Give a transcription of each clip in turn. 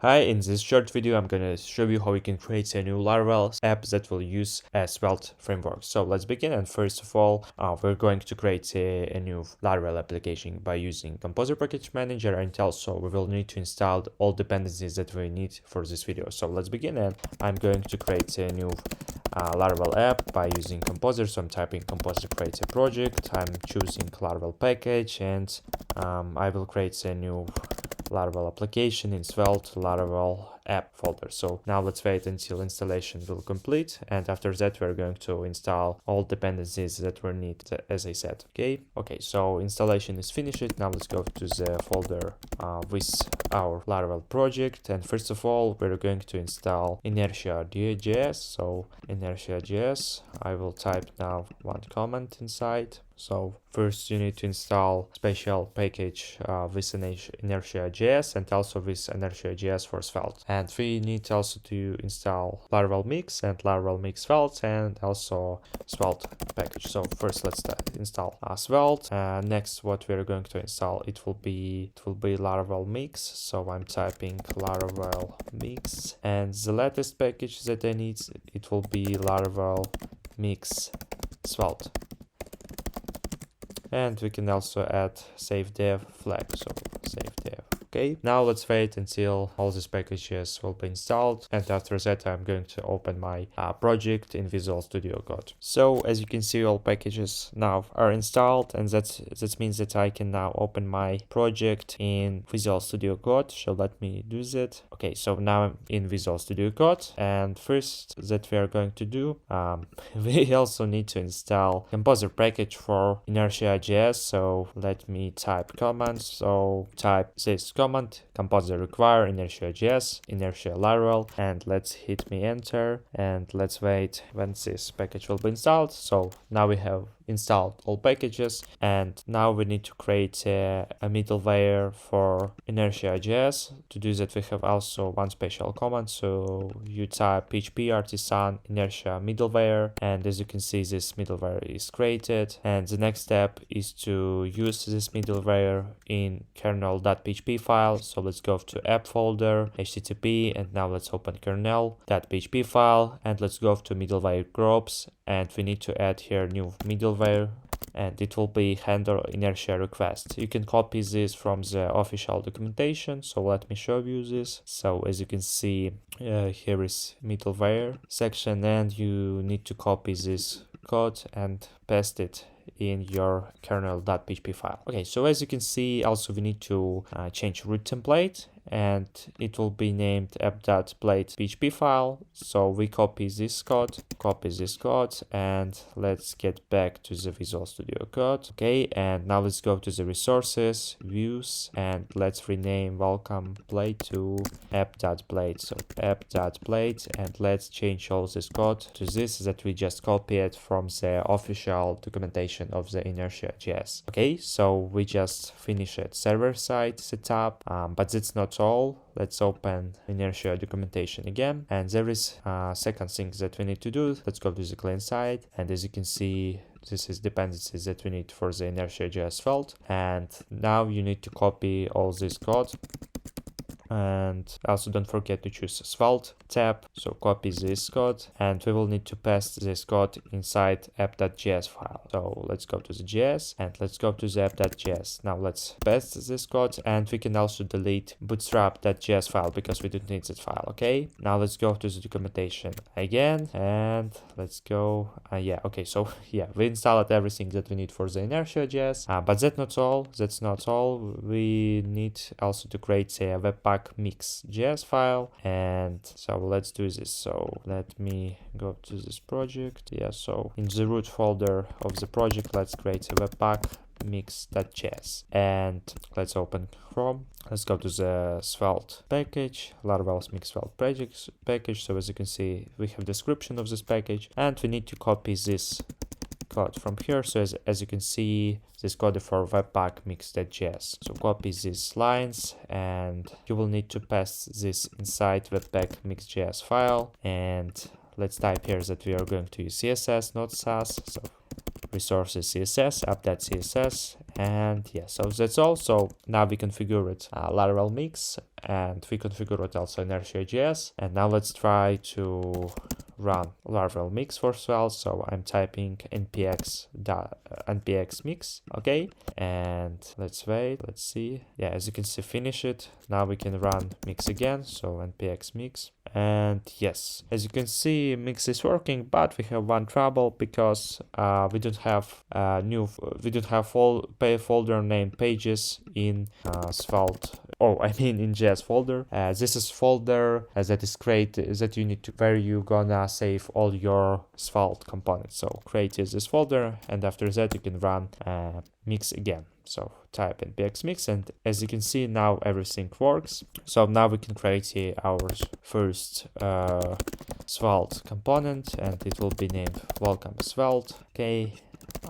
Hi, in this short video I'm gonna show you how you can create a new Laravel app that will use a Svelte framework. So let's begin, and first of all we're going to create a new Laravel application by using Composer Package Manager, and also we will need to install all dependencies that we need for this video. So let's begin, and I'm going to create a new Laravel app by using Composer. So I'm typing Composer create a project, I'm choosing Laravel package, and I will create a new Laravel application in Svelte Laravel app folder. So now let's wait until installation will complete, and after that we're going to install all dependencies that we need, as I said. Okay, so installation is finished. Now let's go to the folder with our Laravel project, and first of all we're going to install Inertia.js. So Inertia.js, I will type now one comment inside. So first you need to install special package with Inertia.js and also with Inertia.js for Svelte. And we need also to install Laravel Mix and Laravel Mix Svelte and also Svelte package. So first let's install Svelte. Next what we're going to install, it will be Laravel Mix. So I'm typing Laravel Mix, and the latest package that I need, it will be Laravel Mix Svelte. And we can also add save dev flag, so save dev. Okay, now let's wait until all these packages will be installed, and after that I'm going to open my project in Visual Studio Code. So as you can see, all packages now are installed, and that means that I can now open my project in Visual Studio Code. So let me do that. Okay, so now I'm in Visual Studio Code, and first that we are going to do, we also need to install Composer package for Inertia.js. So let me type commands. So type this command, Composer require Inertia.js, Inertia Laravel, and let's hit me enter, and let's wait when this package will be installed. So now we have installed all packages, and now we need to create a middleware for Inertia.js. To do that we have also one special command. So you type php artisan inertia middleware, and as you can see this middleware is created, and the next step is to use this middleware in kernel.php file. So let's go to app folder, http, and now let's open kernel.php file, and let's go to middleware groups, and we need to add here new middleware, and it will be handle inertia request. You can copy this from the official documentation, so let me show you this. So as you can see, here is middleware section, and you need to copy this code and paste it in your kernel.php file. Okay, so as you can see, also we need to change root template, and it will be named app.plate.php file. So we copy this code, and let's get back to the Visual Studio Code. Okay, and now let's go to the resources, views, and let's rename welcome plate to app.plate. So app.plate, and let's change all this code to this that we just copied from the official documentation of the Inertia.js. Okay, so we just finished server-side setup, but that's not all. Let's open Inertia documentation again, and there is a second thing that we need to do. Let's go to the client side, and as you can see, this is dependencies that we need for the Inertia.js Svelte, and now you need to copy all this code. And also don't forget to choose Svelte tab. So copy this code, and we will need to paste this code inside app.js file. So let's go to the JS, and let's go to the app.js. Now let's paste this code, and we can also delete bootstrap.js file because we don't need that file. Okay, now let's go to the documentation again, and let's go. Okay, so we installed everything that we need for the Inertia.js, but that's not all. We need also to create a webpack mix.js file, and so let's do this. So let me go to this project. So in the root folder of the project, let's create a webpack mix.js, and let's open Chrome. Let's go to the Svelte package, Laravel's Mix Svelte package. So as you can see, we have description of this package, and we need to copy this code from here. So as you can see, this code for webpack mix.js. So copy these lines, and you will need to paste this inside webpack mix.js file, and let's type here that we are going to use CSS, not Sass. So resources CSS, app.css, And yeah, so that's all. So now we configure it Laravel mix, and we configure it also Inertia.js. And now let's try to run Laravel mix for Svelte. So I'm typing npx mix, okay, and let's wait, let's see. Yeah, as you can see, finish it. Now we can run mix again, so npx mix. And yes, as you can see, mix is working, but we have one trouble because we don't have folder named pages in Svelte. Oh, I mean in JS folder. This is folder that is created that you need to where you gonna save all your Svelte components. So create this folder, and after that you can run mix again. So type npx mix, and as you can see now everything works. So now we can create our first Svelte component, and it will be named welcome Svelte. Okay,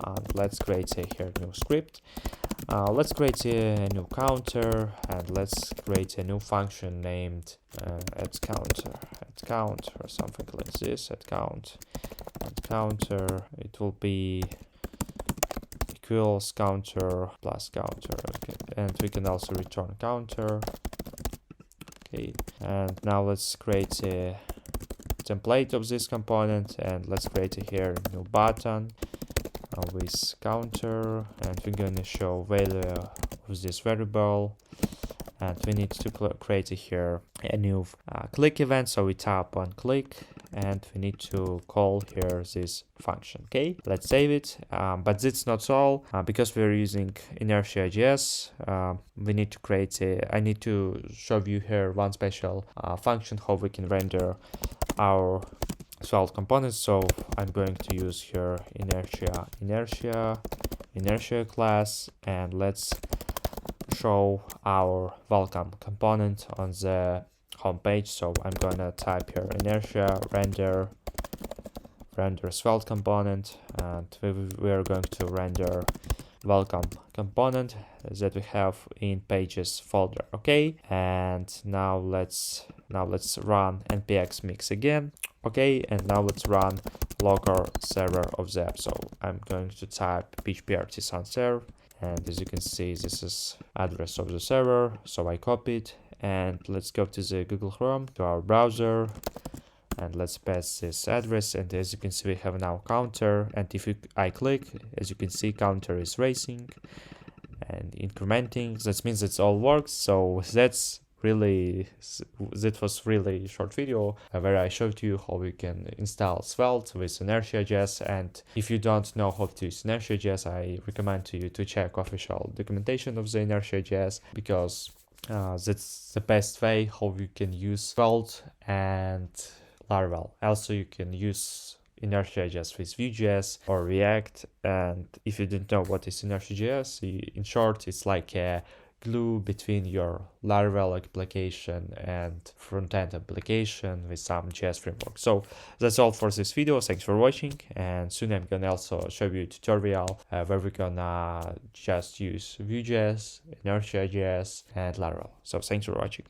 and let's create here new script. Let's create a new counter, and let's create a new function named add count or something like this. Add counter. It will be equals counter plus counter, okay. And we can also return counter. Okay, and now let's create a template of this component, and let's create here a new button with counter, and we're going to show value of this variable, and we need to create here a new click event. So we tap on click, and we need to call here this function. Okay, let's save it. But that's not all, because we're using Inertia.js. We need to create I need to show you here one special function how we can render our Svelte components. So I'm going to use here Inertia class, and let's show our welcome component on the home page. So I'm gonna type here Inertia render Svelte component, and we are going to render welcome component that we have in pages folder. Okay, and now let's run npx mix again. Okay, and now let's run local server of the app. So I'm going to type php artisan serve, and as you can see, this is address of the server. So I copy it, and let's go to the Google Chrome, to our browser, and let's paste this address. And as you can see, we have now counter, and if I click, as you can see, counter is racing and incrementing. That means it all works. So that was really short video where I showed you how you can install Svelte with Inertia.js. And if you don't know how to use Inertia.js, I recommend you to check official documentation of the Inertia.js, because that's the best way how you can use Svelte and Laravel. Also, you can use Inertia.js with Vue.js or React. And if you don't know what is Inertia.js, in short, it's like a glue between your Laravel application and front-end application with some JS framework. So that's all for this video. Thanks for watching, and soon I'm gonna also show you a tutorial where we're gonna just use Vue.js, Inertia.js, and Laravel. So thanks for watching.